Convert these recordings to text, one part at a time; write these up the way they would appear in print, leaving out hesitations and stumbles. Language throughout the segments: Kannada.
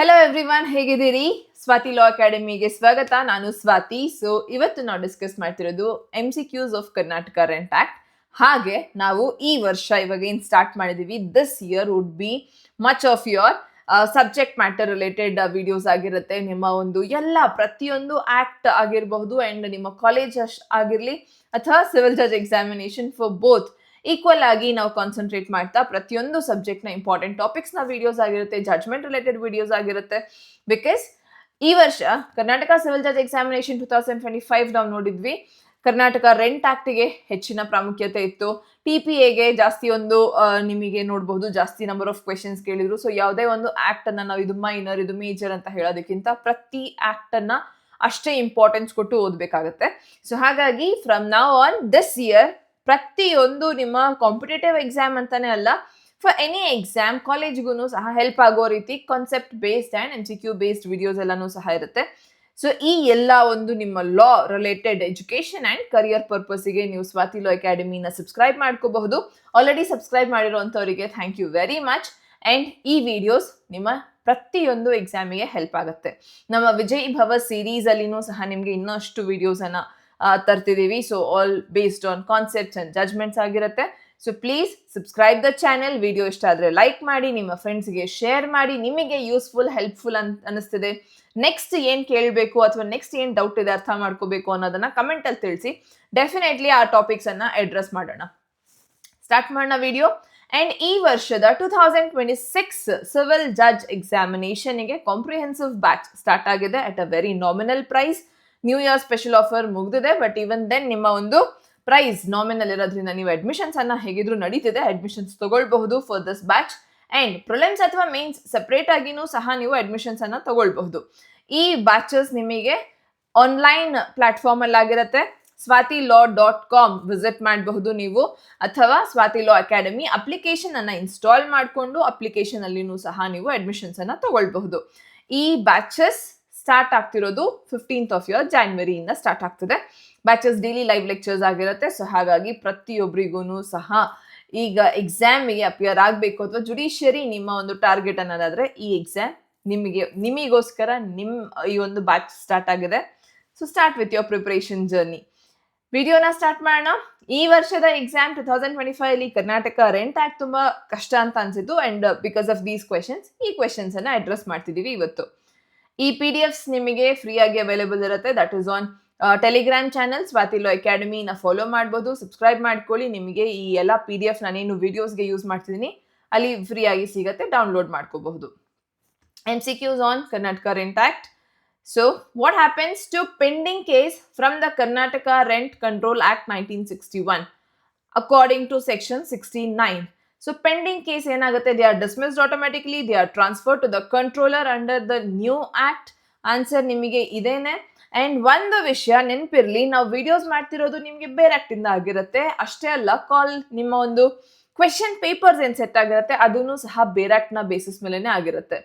ಹಲೋ ಎವ್ರಿವನ್, ಹೇಗಿದ್ದೀರಿ? ಸ್ವಾತಿ ಲಾ ಅಕಾಡೆಮಿಗೆ ಸ್ವಾಗತ. ನಾನು ಸ್ವಾತಿ. ಇವತ್ತು ನಾವು ಡಿಸ್ಕಸ್ ಮಾಡ್ತಿರೋದು MCQs of Karnataka rent act. ಹಾಗೆ ನಾವು ಈ ವರ್ಷ ಇವಾಗ ಏನು ಸ್ಟಾರ್ಟ್ ಮಾಡಿದೀವಿ, this year would be much of your subject matter related videos ಆಗಿರುತ್ತೆ. ನಿಮ್ಮ ಒಂದು ಎಲ್ಲ ಪ್ರತಿಯೊಂದು ಆಕ್ಟ್ ಆಗಿರಬಹುದು ಅಂಡ್ ನಿಮ್ಮ ಕಾಲೇಜ್ ಆಗಿರಲಿ ಅಥವಾ civil judge examination for both equal ಆಗಿ ನಾವು ಕಾನ್ಸಂಟ್ರೇಟ್ ಮಾಡ್ತಾ ಪ್ರತಿಯೊಂದು ಸಬ್ಜೆಕ್ಟ್ನ ಇಂಪಾರ್ಟೆಂಟ್ ಟಾಪಿಕ್ಸ್ನ ವಿಡಿಯೋಸ್ ಆಗಿರುತ್ತೆ, ಜಡ್ಜ್ಮೆಂಟ್ ರಿಲೇಟೆಡ್ ವಿಡಿಯೋಸ್ ಆಗಿರುತ್ತೆ. ಬಿಕಾಸ್ ಈ ವರ್ಷ ಕರ್ನಾಟಕ ಸಿವಿಲ್ ಜಡ್ಜ್ ಎಕ್ಸಾಮಿನೇಷನ್ 2025 ನಾವು ನೋಡಿದ್ವಿ. ಕರ್ನಾಟಕ ರೆಂಟ್ ಆಕ್ಟ್ಗೆ ಹೆಚ್ಚಿನ ಪ್ರಾಮುಖ್ಯತೆ ಇತ್ತು. TPAಗೆ ಜಾಸ್ತಿ ಒಂದು ನಿಮಗೆ ನೋಡಬಹುದು ಜಾಸ್ತಿ ನಂಬರ್ ಆಫ್ ಕ್ವೆಶನ್ಸ್ ಕೇಳಿದ್ರು. ಸೊ ಯಾವುದೇ ಒಂದು ಆಕ್ಟ್ ಅನ್ನ ನಾವು ಇದು ಮೈನರ್ ಇದು ಮೇಜರ್ ಅಂತ ಹೇಳೋದಕ್ಕಿಂತ ಪ್ರತಿ ಆಕ್ಟ್ ಅನ್ನ ಅಷ್ಟೇ ಇಂಪಾರ್ಟೆನ್ಸ್ ಕೊಟ್ಟು ಓದಬೇಕಾಗುತ್ತೆ. ಸೊ ಹಾಗಾಗಿ from now on this year ಪ್ರತಿಯೊಂದು ನಿಮ್ಮ ಕಾಂಪಿಟೇಟಿವ್ ಎಕ್ಸಾಮ್ ಅಂತಾನೆ ಅಲ್ಲ, ಫಾರ್ ಎನಿ ಎಕ್ಸಾಮ್ ಕಾಲೇಜ್ಗೂ ಸಹ ಹೆಲ್ಪ್ ಆಗೋ ರೀತಿ concept based and MCQ based videos ಎಲ್ಲನೂ ಸಹ ಇರುತ್ತೆ. ಸೊ ಈ ಎಲ್ಲ ಒಂದು ನಿಮ್ಮ law related education and career ಪರ್ಪಸ್ಗೆ ನೀವು ಸ್ವಾತಿ ಲಾ ಅಕಾಡೆಮಿನ ಸಬ್ಸ್ಕ್ರೈಬ್ ಮಾಡ್ಕೋಬಹುದು. ಆಲ್ರೆಡಿ ಸಬ್ಸ್ಕ್ರೈಬ್ ಮಾಡಿರೋಂಥವರಿಗೆ thank you very much. And ಈ ವಿಡಿಯೋಸ್ ನಿಮ್ಮ ಪ್ರತಿಯೊಂದು ಎಕ್ಸಾಮಿಗೆ ಹೆಲ್ಪ್ ಆಗುತ್ತೆ. ನಮ್ಮ ವಿಜಯ್ ಭವ ಸೀರೀಸ್ ಅಲ್ಲಿನೂ ಸಹ ನಿಮಗೆ ಇನ್ನಷ್ಟು ವಿಡಿಯೋಸನ್ನು ತರ್ತಿದ್ದೀವಿ. So all based on concepts and judgements ಆಗಿರುತ್ತೆ. So please subscribe the channel. Video ಇಷ್ಟ ಆದರೆ ಲೈಕ್ ಮಾಡಿ, ನಿಮ್ಮ ಫ್ರೆಂಡ್ಸ್ಗೆ ಶೇರ್ ಮಾಡಿ. ನಿಮಗೆ ಯೂಸ್ಫುಲ್ ಹೆಲ್ಪ್ಫುಲ್ ಅನಿಸ್ತಿದೆ, ನೆಕ್ಸ್ಟ್ ಏನು ಕೇಳಬೇಕು ಅಥವಾ ನೆಕ್ಸ್ಟ್ ಏನು ಡೌಟ್ ಇದೆ ಅರ್ಥ ಮಾಡ್ಕೋಬೇಕು ಅನ್ನೋದನ್ನ ಕಮೆಂಟಲ್ಲಿ ತಿಳಿಸಿ. ಡೆಫಿನೆಟ್ಲಿ ಆ ಟಾಪಿಕ್ಸನ್ನು ಅಡ್ರೆಸ್ ಮಾಡೋಣ. ಸ್ಟಾರ್ಟ್ ಮಾಡೋಣ ವಿಡಿಯೋ. ಆ್ಯಂಡ್ ಈ ವರ್ಷದ 2026 ಸಿವಿಲ್ ಜಡ್ಜ್ ಎಕ್ಸಾಮಿನೇಷನ್ಗೆ ಕಾಂಪ್ರಿಹೆನ್ಸಿವ್ ಬ್ಯಾಚ್ ಸ್ಟಾರ್ಟ್ ಆಗಿದೆ at a very nominal price. New year special offer ಮುಗಿದಿದೆ, ಬಟ್ ಈವನ್ ದೆನ್ ನಿಮ್ಮ ಒಂದು ಪ್ರೈಸ್ ನಾಮಿನಲ್ ಇರೋದ್ರಿಂದ ನೀವು ಅಡ್ಮಿಷನ್ಸ್ ಅನ್ನ ಹೇಗಿದ್ರು ನಡೀತಿದೆ, ಅಡ್ಮಿಷನ್ಸ್ ತಗೊಳ್ಬಹುದು for this batch. And prelims ಅಥವಾ ಮೇನ್ಸ್ ಸೆಪರೇಟ್ ಆಗಿನೂ ಸಹ ನೀವು ಅಡ್ಮಿಷನ್ಸ್ ಅನ್ನ ತಗೊಳ್ಬಹುದು. ಈ ಬ್ಯಾಚಸ್ ನಿಮಗೆ ಆನ್ಲೈನ್ ಪ್ಲಾಟ್ಫಾರ್ಮ್ ಅಲ್ಲಿ ಆಗಿರುತ್ತೆ. swatilaw.com ವಿಸಿಟ್ ಮಾಡಬಹುದು ನೀವು, ಅಥವಾ ಸ್ವಾತಿ ಲಾ ಅಕಾಡೆಮಿ ಅಪ್ಲಿಕೇಶನ್ ಅನ್ನ ಇನ್ಸ್ಟಾಲ್ ಮಾಡಿಕೊಂಡು ಅಪ್ಲಿಕೇಶನ್ ಅಲ್ಲಿನೂ ಸಹ ನೀವು ಅಡ್ಮಿಷನ್ಸ್ ಅನ್ನ ತಗೊಳ್ಬಹುದು. ಈ ಬ್ಯಾಚಸ್ ಸ್ಟಾರ್ಟ್ ಆಗ್ತಿರೋದು 15th of January ಇಂದ ಸ್ಟಾರ್ಟ್ ಆಗ್ತದೆ. ಬ್ಯಾಚಸ್ ಡೈಲಿ ಲೈವ್ ಲೆಕ್ಚರ್ಸ್ ಆಗಿರುತ್ತೆ. ಸೊ ಹಾಗಾಗಿ ಪ್ರತಿಯೊಬ್ಬರಿಗೂ ಸಹ ಈಗ ಎಕ್ಸಾಮಿಗೆ ಅಪಿಯರ್ ಆಗಬೇಕು ಅಥವಾ ಜುಡಿಷಿಯರಿ ನಿಮ್ಮ ಒಂದು ಟಾರ್ಗೆಟ್ ಅನ್ನೋದಾದ್ರೆ ಈ ಎಕ್ಸಾಮ್ ನಿಮಗೋಸ್ಕರ ಈ ಒಂದು ಬ್ಯಾಚ್ ಸ್ಟಾರ್ಟ್ ಆಗಿದೆ. So start with your preparation journey. ವಿಡಿಯೋನ ಸ್ಟಾರ್ಟ್ ಮಾಡೋಣ. ಈ ವರ್ಷದ ಎಕ್ಸಾಮ್ 2025 ಅಲ್ಲಿ ಕರ್ನಾಟಕ ರೆಂಟ್ ಆಕ್ಟ್ ತುಂಬಾ ಕಷ್ಟ ಅಂತ ಅನ್ಸಿತ್ತು. And because of these questions ಈ ಕ್ವೆಶನ್ಸ್ ಅನ್ನ ಅಡ್ರೆಸ್ ಮಾಡ್ತಿದೀವಿ ಇವತ್ತು. ಈ PDFs ನಿಮಗೆ ಫ್ರೀ ಆಗಿ ಅವೈಲೇಬಲ್ ಇರುತ್ತೆ. That is on Telegram channel Swathi law ಅಕಾಡೆಮಿನ ಫಾಲೋ ಮಾಡ್ಬೋದು, ಸಬ್ಸ್ಕ್ರೈಬ್ ಮಾಡ್ಕೊಳ್ಳಿ. ನಿಮಗೆ ಈ ಎಲ್ಲ PDF ನಾನೇನು ವಿಡಿಯೋಸ್ಗೆ ಯೂಸ್ ಮಾಡ್ತಿದ್ದೀನಿ ಅಲ್ಲಿ ಫ್ರೀ ಆಗಿ ಸಿಗುತ್ತೆ, ಡೌನ್ಲೋಡ್ ಮಾಡ್ಕೋಬಹುದು. MCQs on Karnataka rent act. So what happens to pending case from the Karnataka Rent Control Act 1961 according to section 69? So pending case ಏನಾಗುತ್ತೆ, they are dismissed automatically, they are transferred to the controller under the new act. Answer ನಿಮಗೆ ಇದೇನೆ. ಅಂಡ್ ಒಂದು ವಿಷಯ ನೆನಪಿರ್ಲಿ, ನಾವು ವಿಡಿಯೋಸ್ ಮಾಡ್ತಿರೋದು ನಿಮಗೆ ಬೇರೆ ಆಕ್ಟ್ ಇಂದ ಆಗಿರುತ್ತೆ. ಅಷ್ಟೇ ಅಲ್ಲ, ನಿಮ್ಮ ಒಂದು ಕ್ವೆಶನ್ ಪೇಪರ್ಸ್ ಏನ್ ಸೆಟ್ ಆಗಿರುತ್ತೆ ಅದನ್ನು ಸಹ ಬೇರೆ ಆಕ್ಟ್ ನ ಬೇಸಿಸ್ ಮೇಲೆನೆ ಆಗಿರುತ್ತೆ.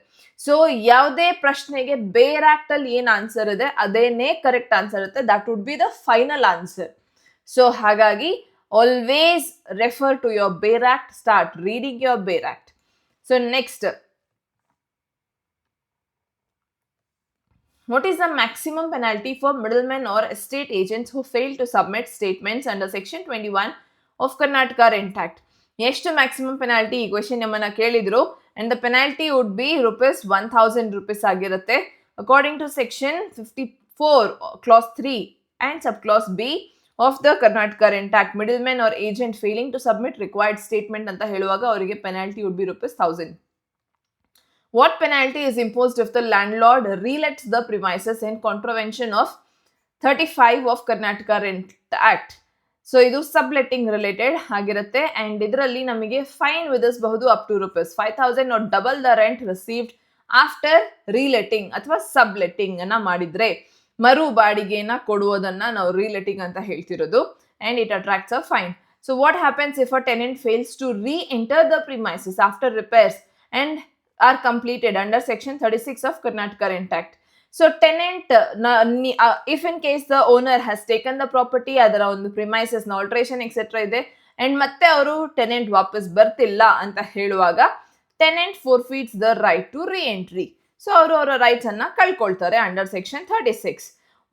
ಸೊ ಯಾವುದೇ ಪ್ರಶ್ನೆಗೆ ಬೇರೆ ಆಕ್ಟ್ ಅಲ್ಲಿ ಏನ್ ಆನ್ಸರ್ ಇದೆ ಅದೇನೇ ಕರೆಕ್ಟ್ ಆನ್ಸರ್ ಇರುತ್ತೆ. That would be the final answer. So ಹಾಗಾಗಿ always refer to your Bail Act, start reading your Bail Act. So next, what is the maximum penalty for middlemen or estate agents who fail to submit statements under section 21 of Karnataka Rent Act? ಎಷ್ಟು ಮ್ಯಾಕ್ಸಿಮಮ್ ಪೆನಾಲ್ಟಿ ಈ ಕ್ವೆಶನ್ ನಮ್ಮನ್ನ ಕೇಳಿದ್ರು. And the penalty would be ₹1,000 ಆಗಿರುತ್ತೆ. According to section 54 clause 3 and sub clause B of the Karnataka Rent Act, middleman or agent failing to submit required statement ಅಂತ ಹೇಳುವಾಗ ಅವರಿಗೆ penalty would be ₹1,000. What penalty is imposed if the landlord relets the premises in contravention of 35 of Karnataka Rent Act? So ಇದು ಸಬ್ಲೆಟ್ಟಿಂಗ್ ರಿಲೇಟೆಡ್ ಆಗಿರುತ್ತೆ. ಅಂಡ್ ಇದರಲ್ಲಿ ನಮಗೆ ಫೈನ್ ವಿಧಿಸಬಹುದು up to ₹5,000 or double the rent received after reletting ಅಥವಾ ಸಬ್ಲೆಟ್ಟಿಂಗ್ ಅನ್ನ ಮಾಡಿದ್ರೆ. ಮರು ಬಾಡಿಗೆನ ಕೊಡುವುದನ್ನ ನಾವು ರೀಲೆಟಿಂಗ್ ಅಂತ ಹೇಳ್ತಿರೋದು. And it attracts a fine. So what happens if a tenant fails to re-enter the premises after repairs and are completed under section 36 of Karnataka Rent Act? So tenant, if in case the owner has taken the property, ಅದರ ಒಂದು ಪ್ರಿಮೈಸಸ್ ನ ಆಲ್ಟ್ರೇಷನ್ ಎಕ್ಸೆಟ್ರಾ ಇದೆ ಅಂಡ್ ಮತ್ತೆ ಅವರು ಟೆನೆಂಟ್ ವಾಪಸ್ ಬರ್ತಿಲ್ಲ ಅಂತ ಹೇಳುವಾಗ tenant forfeits the right to re-entry. So ಅವರು ಅವರ ರೈಟ್ಸ್ ಅನ್ನ ಕಳ್ಕೊಳ್ತಾರೆ under section 36.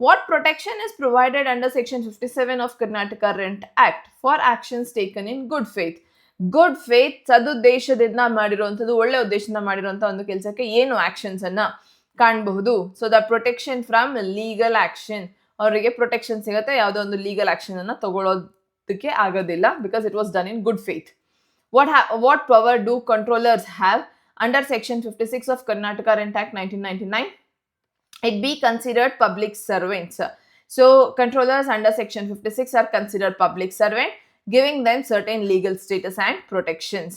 What protection is provided under section 57 of Karnataka rent act for actions taken in good faith? Good faith, ಸದುದ್ದೇಶದಿಂದ ಮಾಡಿರುವಂಥದ್ದು, ಒಳ್ಳೆ ಉದ್ದೇಶದಿಂದ ಮಾಡಿರುವಂತಹ ಒಂದು ಕೆಲಸಕ್ಕೆ ಏನು ಆಕ್ಷನ್ಸ್ ಅನ್ನ ಕಾಣಬಹುದು? So the protection from legal action, ಅವರಿಗೆ ಪ್ರೊಟೆಕ್ಷನ್ ಸಿಗುತ್ತೆ, ಯಾವುದೋ ಒಂದು ಲೀಗಲ್ ಆಕ್ಷನ್ ಅನ್ನ ತಗೊಳ್ಳೋದಕ್ಕೆ ಆಗೋದಿಲ್ಲ, because it was done in good faith. What power do controllers have under section 56 of Karnataka Rent Act 1999? It be considered public servants. So controllers under section 56 are considered public servant, giving them certain legal status and protections.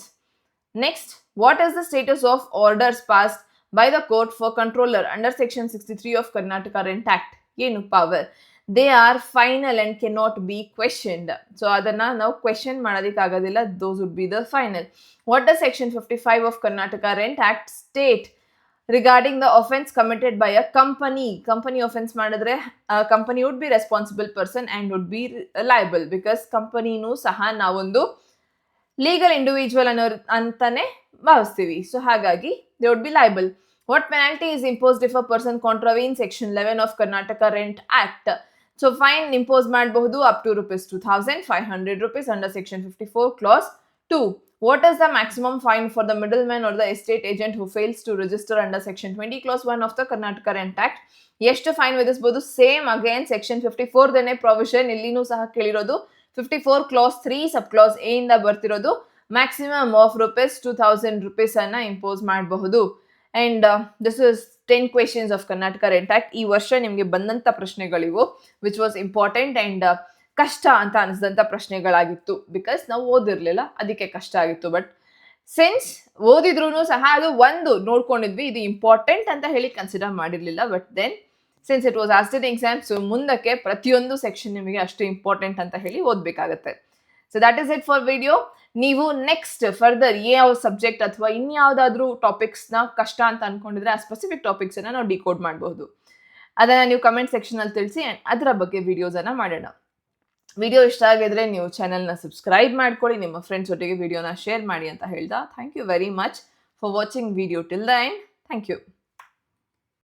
Next, what is the status of orders passed by the court for controller under section 63 of Karnataka Rent Act? Yenu power. They are final and cannot be questioned. So adana now question madadikagadilla, those would be the final. What does section 55 of Karnataka Rent Act state regarding the offense committed by a company? Company offense madadre company would be responsible person and would be liable, because company nu saha navondu legal individual antane bhavasತೀವಿ. So hagagi they would be liable. What penalty is imposed if a person contravenes section 11 of Karnataka Rent Act? So fine impose ಮಾಡಬಹುದು up to rupees 2,500 rupees under section 54 clause 2. What is the maximum fine for the middleman or the estate agent who fails to register under section 20 clause 1 of the Karnataka Rent Act? ಎಷ್ಟು ಫೈನ್ ವಿಧಿಸಬಹುದು? ಸೇಮ್ ಅಗೇನ್ ಸೆಕ್ಷನ್ 54 ದನೇ ಪ್ರೊವಿಷನ್ ಇಲ್ಲಿನೂ ಸಹ ಕೇಳಿರೋದು. 54 clause 3 ಸಬ್ ಕ್ಲಾಸ್ ಎ ಇಂದ ಬರ್ತಿರೋದು. ಮ್ಯಾಕ್ಸಿಮಮ್ ಆಫ್ ರೂಪೀಸ್ 2,000 rupees ಅನ್ನ ಇಂಪೋಸ್ ಮಾಡಬಹುದು. And this is 10 questions of Karnataka Rent Act. ಈ ವರ್ಷ ನಿಮಗೆ ಬಂದಂತ ಪ್ರಶ್ನೆಗಳಿವು, which was important and ಕಷ್ಟ ಅಂತ ಅನಿಸಿದಂಥ ಪ್ರಶ್ನೆಗಳಾಗಿತ್ತು, ಬಿಕಾಸ್ ನಾವು ಓದಿರ್ಲಿಲ್ಲ, ಅದಕ್ಕೆ ಕಷ್ಟ ಆಗಿತ್ತು. ಬಟ್ ಸಿನ್ಸ್ ಓದಿದ್ರು ಸಹ ಅದು ಒಂದು ನೋಡ್ಕೊಂಡಿದ್ವಿ, ಇದು ಇಂಪಾರ್ಟೆಂಟ್ ಅಂತ ಹೇಳಿ ಕನ್ಸಿಡರ್ ಮಾಡಿರ್ಲಿಲ್ಲ. But then since it was asked in exam, so ಮುಂದಕ್ಕೆ ಪ್ರತಿಯೊಂದು ಸೆಕ್ಷನ್ ನಿಮಗೆ ಅಷ್ಟು ಇಂಪಾರ್ಟೆಂಟ್ ಅಂತ ಹೇಳಿ ಓದಬೇಕಾಗತ್ತೆ. So that is it for video. ನೀವು ನೆಕ್ಸ್ಟ್ ಫರ್ದರ್ ಯಾವ ಸಬ್ಜೆಕ್ಟ್ ಅಥವಾ ಇನ್ಯಾವುದಾದ್ರೂ ಟಾಪಿಕ್ಸ್ನ ಕಷ್ಟ ಅಂತ ಅನ್ಕೊಂಡಿದ್ರೆ ಆ ಸ್ಪೆಸಿಫಿಕ್ ಟಾಪಿಕ್ಸನ್ನು ನಾವು ಡಿಕೋಡ್ ಮಾಡಬಹುದು. ಅದನ್ನು ನೀವು ಕಮೆಂಟ್ ಸೆಕ್ಷನಲ್ಲಿ ತಿಳಿಸಿ, ಆ್ಯಂಡ್ ಅದರ ಬಗ್ಗೆ ವಿಡಿಯೋಸನ್ನು ಮಾಡೋಣ. ವಿಡಿಯೋ ಇಷ್ಟ ಆಗಿದ್ರೆ ನೀವು ಚಾನಲ್ನ ಸಬ್ಸ್ಕ್ರೈಬ್ ಮಾಡ್ಕೊಳ್ಳಿ, ನಿಮ್ಮ ಫ್ರೆಂಡ್ಸ್ ಒಟ್ಟಿಗೆ ವಿಡಿಯೋನ ಶೇರ್ ಮಾಡಿ ಅಂತ ಹೇಳ್ತಾ, thank you very much for watching video till the end. Thank you.